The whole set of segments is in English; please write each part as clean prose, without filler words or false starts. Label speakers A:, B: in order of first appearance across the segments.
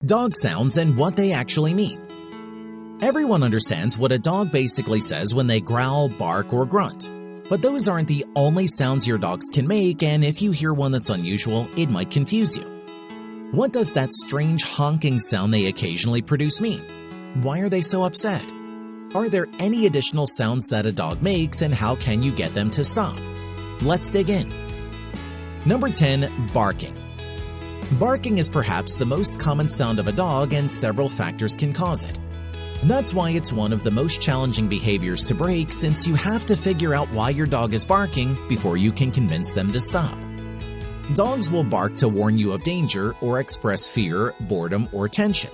A: Dog sounds and what they actually mean. Everyone understands what a dog basically says when they growl, bark, or grunt. But those aren't the only sounds your dogs can make, and if you hear one that's unusual, it might confuse you. What does that strange honking sound they occasionally produce mean? Why are they so upset? Are there any additional sounds that a dog makes, and how can you get them to stop? Let's dig in. Number 10. Barking. Barking is perhaps the most common sound of a dog, and several factors can cause it. That's why it's one of the most challenging behaviors to break, since you have to figure out why your dog is barking before you can convince them to stop. Dogs will bark to warn you of danger or express fear, boredom, or tension.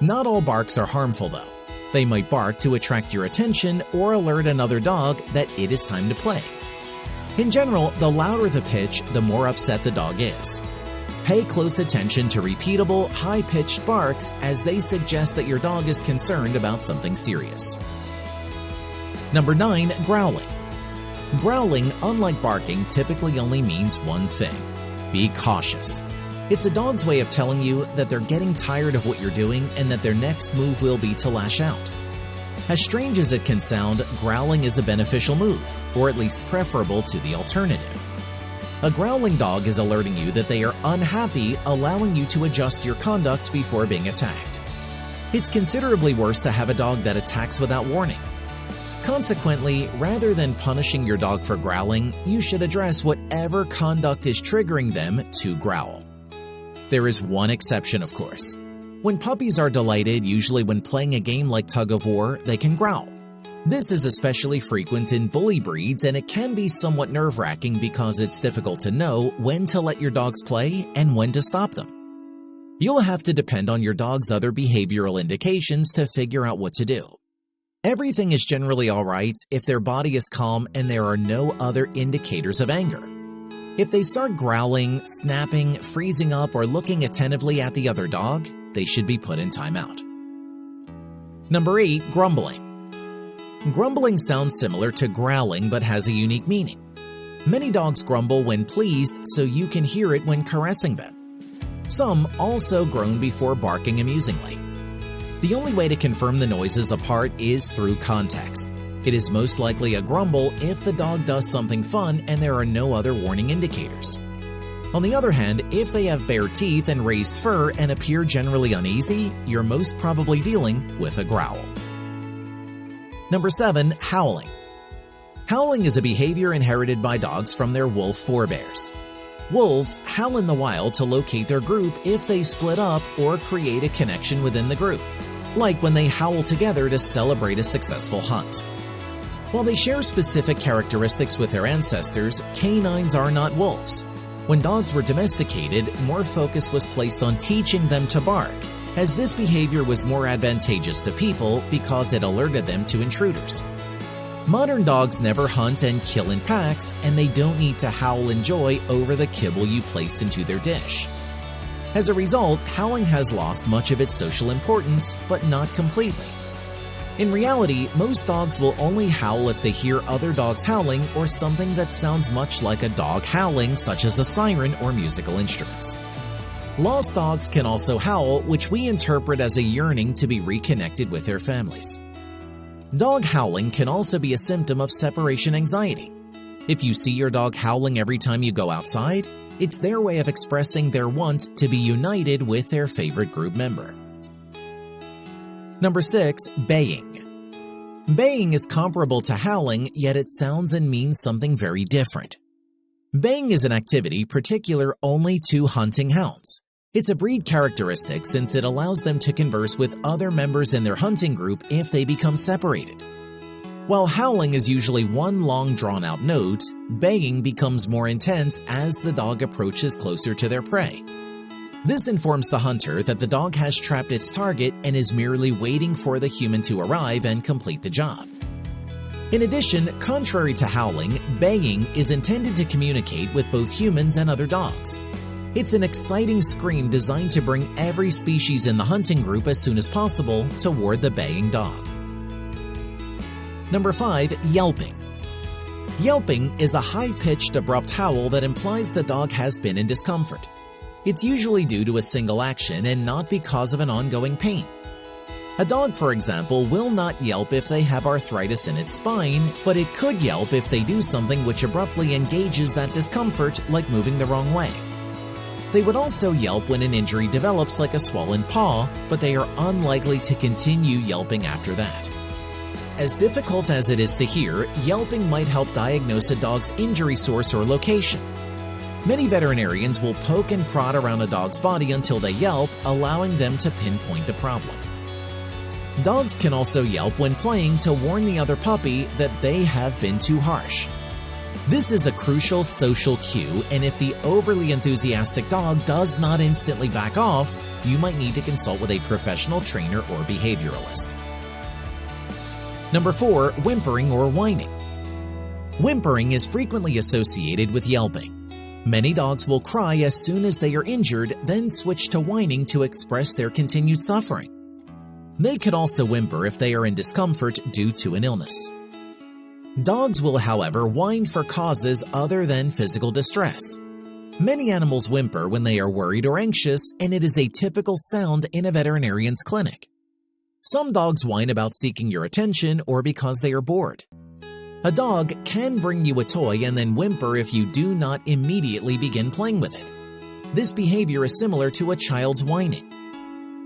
A: Not all barks are harmful though. They might bark to attract your attention or alert another dog that it is time to play. In general, the louder the pitch, the more upset the dog is. Pay close attention to repeatable, high-pitched barks, as they suggest that your dog is concerned about something serious. Number 9. Growling. Growling, unlike barking, typically only means one thing: be cautious. It's a dog's way of telling you that they're getting tired of what you're doing and that their next move will be to lash out. As strange as it can sound, growling is a beneficial move, or at least preferable to the alternative. A growling dog is alerting you that they are unhappy, allowing you to adjust your conduct before being attacked. It's considerably worse to have a dog that attacks without warning. Consequently, rather than punishing your dog for growling, you should address whatever conduct is triggering them to growl. There is one exception, of course. When puppies are delighted, usually when playing a game like tug of war, they can growl. This is especially frequent in bully breeds, and it can be somewhat nerve-wracking because it's difficult to know when to let your dogs play and when to stop them. You'll have to depend on your dog's other behavioral indications to figure out what to do. Everything is generally alright if their body is calm and there are no other indicators of anger. If they start growling, snapping, freezing up, or looking attentively at the other dog, they should be put in timeout. Number 8. Grumbling. Grumbling sounds similar to growling but has a unique meaning. Many dogs grumble when pleased, so you can hear it when caressing them. Some also groan before barking amusingly. The only way to confirm the noises apart is through context. It is most likely a grumble if the dog does something fun and there are no other warning indicators. On the other hand, if they have bare teeth and raised fur and appear generally uneasy, you're most probably dealing with a growl. Number 7. Howling. Howling is a behavior inherited by dogs from their wolf forebears. Wolves howl in the wild to locate their group if they split up or create a connection within the group, like when they howl together to celebrate a successful hunt. While they share specific characteristics with their ancestors, canines are not wolves. When dogs were domesticated, more focus was placed on teaching them to bark, as this behavior was more advantageous to people because it alerted them to intruders. Modern dogs never hunt and kill in packs, and they don't need to howl in joy over the kibble you placed into their dish. As a result, howling has lost much of its social importance, but not completely. In reality, most dogs will only howl if they hear other dogs howling or something that sounds much like a dog howling, such as a siren or musical instruments. Lost dogs can also howl, which we interpret as a yearning to be reconnected with their families. Dog howling can also be a symptom of separation anxiety. If you see your dog howling every time you go outside, it's their way of expressing their want to be united with their favorite group member. Number 6. Baying. Baying is comparable to howling, yet it sounds and means something very different. Baying is an activity particular only to hunting hounds. It's a breed characteristic since it allows them to converse with other members in their hunting group if they become separated. While howling is usually one long drawn-out note, baying becomes more intense as the dog approaches closer to their prey. This informs the hunter that the dog has trapped its target and is merely waiting for the human to arrive and complete the job. In addition, contrary to howling, baying is intended to communicate with both humans and other dogs. It's an exciting scream designed to bring every species in the hunting group as soon as possible toward the baying dog. Number 5. Yelping. Yelping is a high-pitched, abrupt howl that implies the dog has been in discomfort. It's usually due to a single action and not because of an ongoing pain. A dog, for example, will not yelp if they have arthritis in its spine, but it could yelp if they do something which abruptly engages that discomfort, like moving the wrong way. They would also yelp when an injury develops, like a swollen paw, but they are unlikely to continue yelping after that. As difficult as it is to hear, yelping might help diagnose a dog's injury source or location. Many veterinarians will poke and prod around a dog's body until they yelp, allowing them to pinpoint the problem. Dogs can also yelp when playing to warn the other puppy that they have been too harsh. This is a crucial social cue, and if the overly enthusiastic dog does not instantly back off, you might need to consult with a professional trainer or behavioralist. Number 4. Whimpering or whining. Whimpering is frequently associated with yelping. Many dogs will cry as soon as they are injured, then switch to whining to express their continued suffering. They could also whimper if they are in discomfort due to an illness. Dogs will, however, whine for causes other than physical distress. Many animals whimper when they are worried or anxious, and it is a typical sound in a veterinarian's clinic. Some dogs whine about seeking your attention or because they are bored. A dog can bring you a toy and then whimper if you do not immediately begin playing with it. This behavior is similar to a child's whining.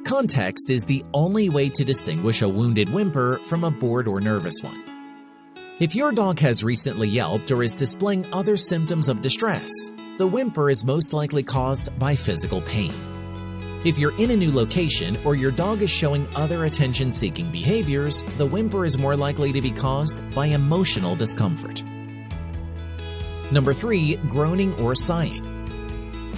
A: Context is the only way to distinguish a wounded whimper from a bored or nervous one. If your dog has recently yelped or is displaying other symptoms of distress, the whimper is most likely caused by physical pain. If you're in a new location or your dog is showing other attention-seeking behaviors, the whimper is more likely to be caused by emotional discomfort. Number 3. Groaning or sighing.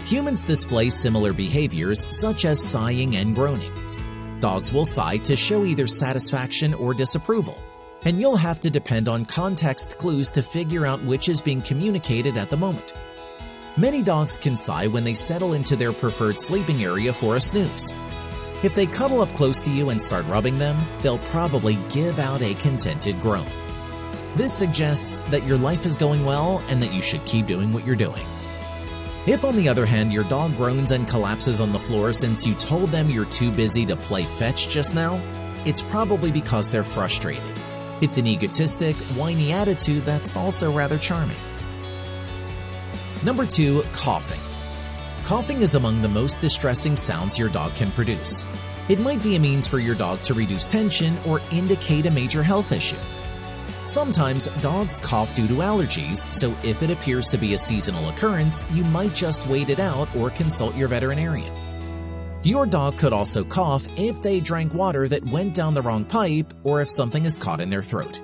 A: Humans display similar behaviors such as sighing and groaning. Dogs will sigh to show either satisfaction or disapproval, and you'll have to depend on context clues to figure out which is being communicated at the moment. Many dogs can sigh when they settle into their preferred sleeping area for a snooze. If they cuddle up close to you and start rubbing them, they'll probably give out a contented groan. This suggests that your life is going well and that you should keep doing what you're doing. If, on the other hand, your dog groans and collapses on the floor since you told them you're too busy to play fetch just now, it's probably because they're frustrated. It's an egotistic, whiny attitude that's also rather charming. Number 2. Coughing. Coughing is among the most distressing sounds your dog can produce. It might be a means for your dog to reduce tension or indicate a major health issue. Sometimes dogs cough due to allergies, so if it appears to be a seasonal occurrence, you might just wait it out or consult your veterinarian. Your dog could also cough if they drank water that went down the wrong pipe or if something is caught in their throat.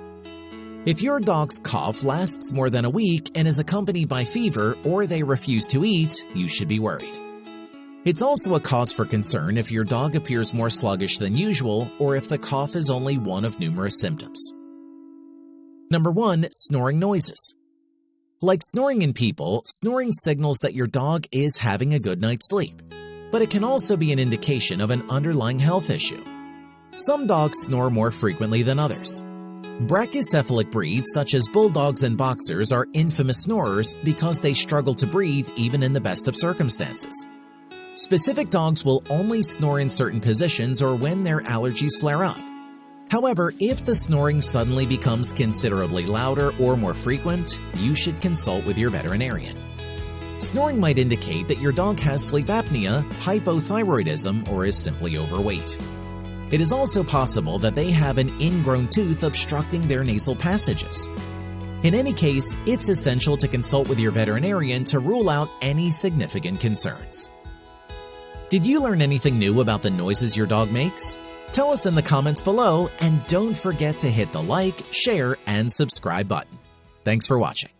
A: If your dog's cough lasts more than a week and is accompanied by fever or they refuse to eat, you should be worried. It's also a cause for concern if your dog appears more sluggish than usual or if the cough is only one of numerous symptoms. Number 1. Snoring noises. Like snoring in people, snoring signals that your dog is having a good night's sleep, but it can also be an indication of an underlying health issue. Some dogs snore more frequently than others. Brachycephalic breeds such as bulldogs and boxers are infamous snorers because they struggle to breathe even in the best of circumstances. Specific dogs will only snore in certain positions or when their allergies flare up. However, if the snoring suddenly becomes considerably louder or more frequent, you should consult with your veterinarian. Snoring might indicate that your dog has sleep apnea, hypothyroidism, or is simply overweight. It is also possible that they have an ingrown tooth obstructing their nasal passages. In any case, it's essential to consult with your veterinarian to rule out any significant concerns. Did you learn anything new about the noises your dog makes? Tell us in the comments below, and don't forget to hit the like, share, and subscribe button. Thanks for watching.